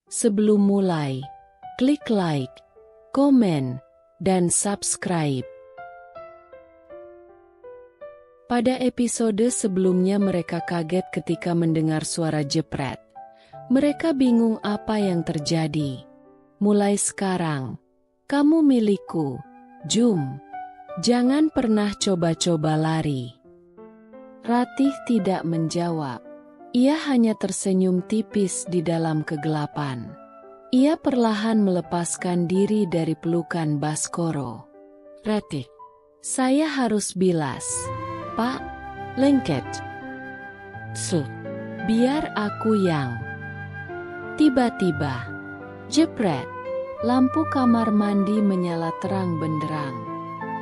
Sebelum mulai, klik like, komen, dan subscribe. Pada episode sebelumnya mereka kaget ketika mendengar suara jepret. Mereka bingung apa yang terjadi. Mulai sekarang, kamu milikku, Jum. Jangan pernah coba-coba lari. Ratih tidak menjawab. Ia hanya tersenyum tipis di dalam kegelapan. Ia perlahan melepaskan diri dari pelukan Baskoro. Ratih, saya harus bilas. Pak, lengket. Biar aku yang. Tiba-tiba, jepret. Lampu kamar mandi menyala terang benderang.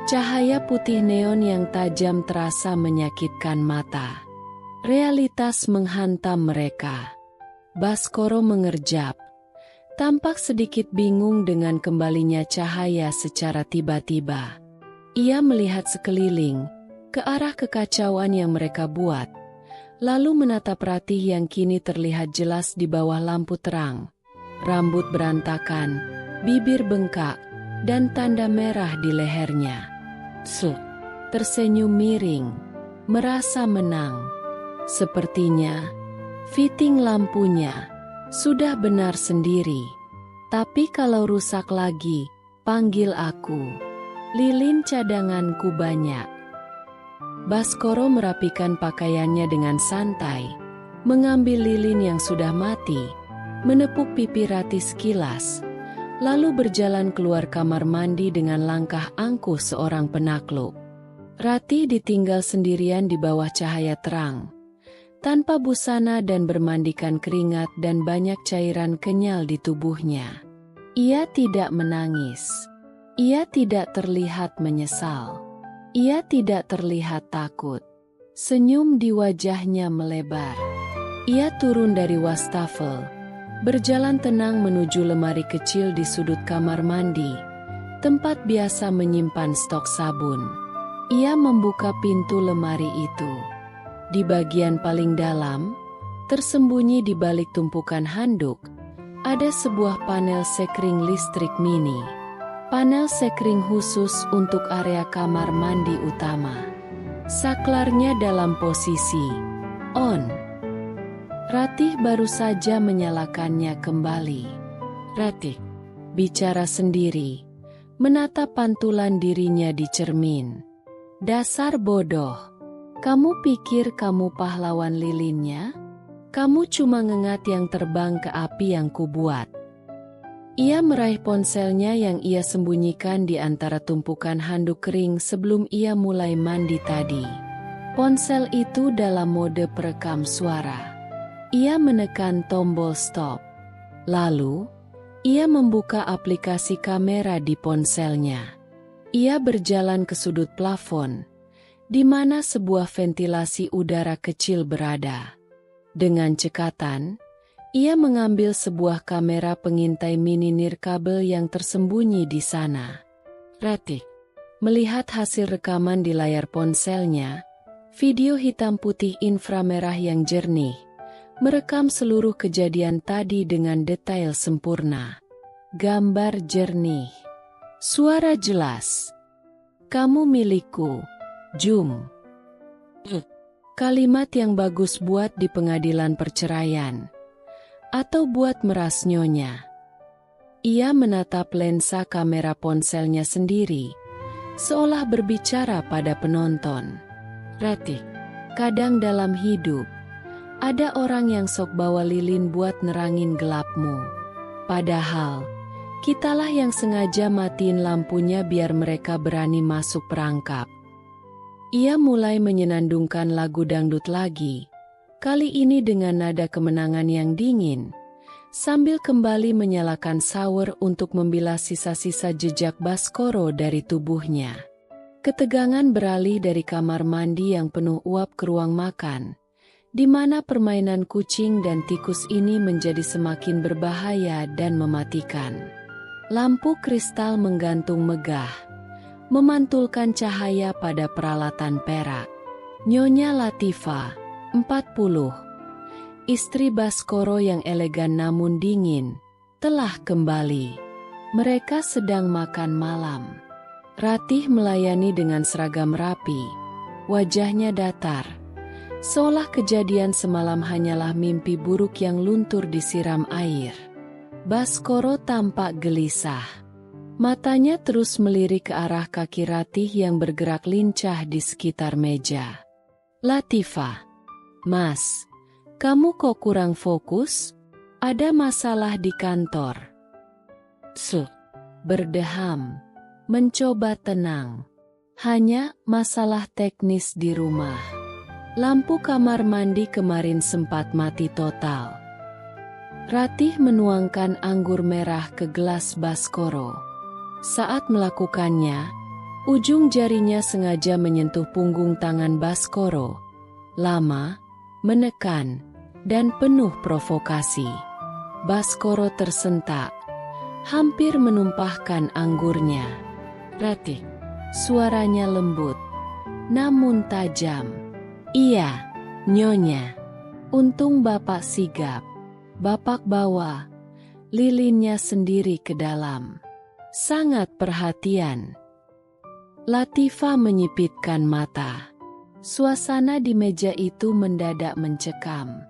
Cahaya putih neon yang tajam terasa menyakitkan mata. Realitas menghantam mereka. Baskoro mengerjap. Tampak sedikit bingung dengan kembalinya cahaya secara tiba-tiba. Ia melihat sekeliling, ke arah kekacauan yang mereka buat. Lalu menatap Ratih yang kini terlihat jelas di bawah lampu terang. Rambut berantakan, bibir bengkak, dan tanda merah di lehernya. Tersenyum miring, merasa menang. Sepertinya, fitting lampunya sudah benar sendiri. Tapi kalau rusak lagi, panggil aku. Lilin cadanganku banyak. Baskoro merapikan pakaiannya dengan santai, mengambil lilin yang sudah mati, menepuk pipi Ratih sekilas, lalu berjalan keluar kamar mandi dengan langkah angkuh seorang penakluk. Ratih ditinggal sendirian di bawah cahaya terang, tanpa busana dan bermandikan keringat dan banyak cairan kenyal di tubuhnya. Ia tidak menangis. Ia tidak terlihat menyesal. Ia tidak terlihat takut. Senyum di wajahnya melebar. Ia turun dari wastafel, berjalan tenang menuju lemari kecil di sudut kamar mandi, tempat biasa menyimpan stok sabun. Ia membuka pintu lemari itu. Di bagian paling dalam, tersembunyi di balik tumpukan handuk, ada sebuah panel sekring listrik mini. Panel sekring khusus untuk area kamar mandi utama. Saklarnya dalam posisi on. Ratih baru saja menyalakannya kembali. Ratih bicara sendiri, menatap pantulan dirinya di cermin. Dasar bodoh. Kamu pikir kamu pahlawan lilinnya? Kamu cuma ngengat yang terbang ke api yang kubuat. Ia meraih ponselnya yang ia sembunyikan di antara tumpukan handuk kering sebelum ia mulai mandi tadi. Ponsel itu dalam mode perekam suara. Ia menekan tombol stop. Lalu, ia membuka aplikasi kamera di ponselnya. Ia berjalan ke sudut plafon, di mana sebuah ventilasi udara kecil berada. Dengan cekatan, ia mengambil sebuah kamera pengintai mini nirkabel yang tersembunyi di sana. Ratih melihat hasil rekaman di layar ponselnya, video hitam putih inframerah yang jernih, merekam seluruh kejadian tadi dengan detail sempurna. Gambar jernih. Suara jelas. Kamu milikku, Jum. Kalimat yang bagus buat di pengadilan perceraian. Atau buat meras nyonya. Ia menatap lensa kamera ponselnya sendiri, seolah berbicara pada penonton. Ratih, kadang dalam hidup, ada orang yang sok bawa lilin buat nerangin gelapmu. Padahal, kitalah yang sengaja matiin lampunya biar mereka berani masuk perangkap. Ia mulai menyenandungkan lagu dangdut lagi. Kali ini dengan nada kemenangan yang dingin, sambil kembali menyalakan sawer untuk membilas sisa-sisa jejak Baskoro dari tubuhnya. Ketegangan beralih dari kamar mandi yang penuh uap ke ruang makan, di mana permainan kucing dan tikus ini menjadi semakin berbahaya dan mematikan. Lampu kristal menggantung megah, memantulkan cahaya pada peralatan perak. Nyonya Latifah, 40, istri Baskoro yang elegan namun dingin, telah kembali. Mereka sedang makan malam. Ratih melayani dengan seragam rapi. Wajahnya datar. Seolah kejadian semalam hanyalah mimpi buruk yang luntur disiram air. Baskoro tampak gelisah. Matanya terus melirik ke arah kaki Ratih yang bergerak lincah di sekitar meja. Latifah, Mas, kamu kok kurang fokus? Ada masalah di kantor? Berdeham, mencoba tenang. Hanya masalah teknis di rumah. Lampu kamar mandi kemarin sempat mati total. Ratih menuangkan anggur merah ke gelas Baskoro. Saat melakukannya, ujung jarinya sengaja menyentuh punggung tangan Baskoro. Lama, menekan, dan penuh provokasi. Baskoro tersentak, hampir menumpahkan anggurnya. Ratih, suaranya lembut, namun tajam. Iya, Nyonya. Untung Bapak sigap. Bapak bawa lilinnya sendiri ke dalam. Sangat perhatian. Latifah menyipitkan mata. Suasana di meja itu mendadak mencekam.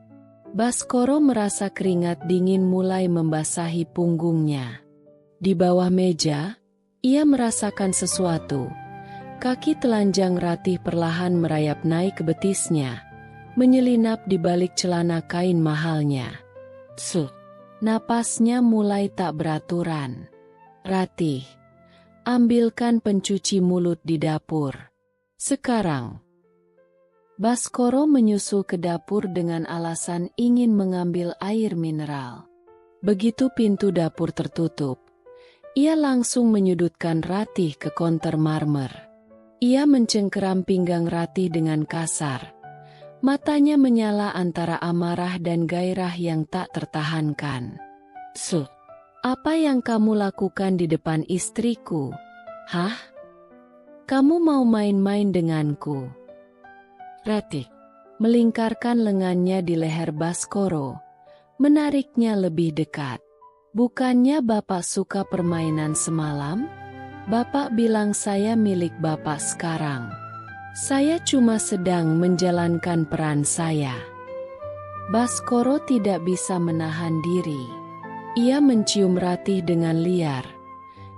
Baskoro merasa keringat dingin mulai membasahi punggungnya. Di bawah meja, ia merasakan sesuatu. Kaki telanjang Ratih perlahan merayap naik ke betisnya, menyelinap di balik celana kain mahalnya. Napasnya mulai tak beraturan. Ratih, ambilkan pencuci mulut di dapur. Sekarang. Baskoro menyusul ke dapur dengan alasan ingin mengambil air mineral. Begitu pintu dapur tertutup, ia langsung menyudutkan Ratih ke konter marmer. Ia mencengkeram pinggang Ratih dengan kasar. Matanya menyala antara amarah dan gairah yang tak tertahankan. Apa yang kamu lakukan di depan istriku? Hah? Kamu mau main-main denganku? Ratih melingkarkan lengannya di leher Baskoro, menariknya lebih dekat. Bukannya Bapak suka permainan semalam? Bapak bilang saya milik Bapak sekarang. Saya cuma sedang menjalankan peran saya. Baskoro tidak bisa menahan diri. Ia mencium Ratih dengan liar.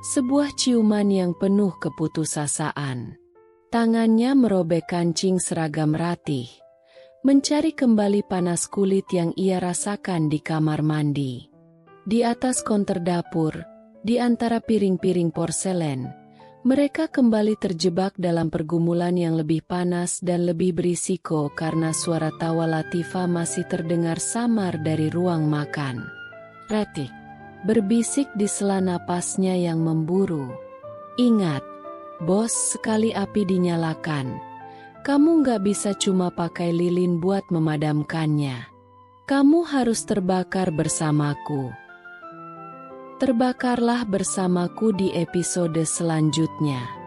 Sebuah ciuman yang penuh keputusasaan. Tangannya merobek kancing seragam Ratih, mencari kembali panas kulit yang ia rasakan di kamar mandi. Di atas konter dapur, di antara piring-piring porselen, mereka kembali terjebak dalam pergumulan yang lebih panas dan lebih berisiko karena suara tawa Latifah masih terdengar samar dari ruang makan. Ratih berbisik di sela napasnya yang memburu. Ingat, Bos, sekali api dinyalakan, kamu nggak bisa cuma pakai lilin buat memadamkannya. Kamu harus terbakar bersamaku. Terbakarlah bersamaku di episode selanjutnya.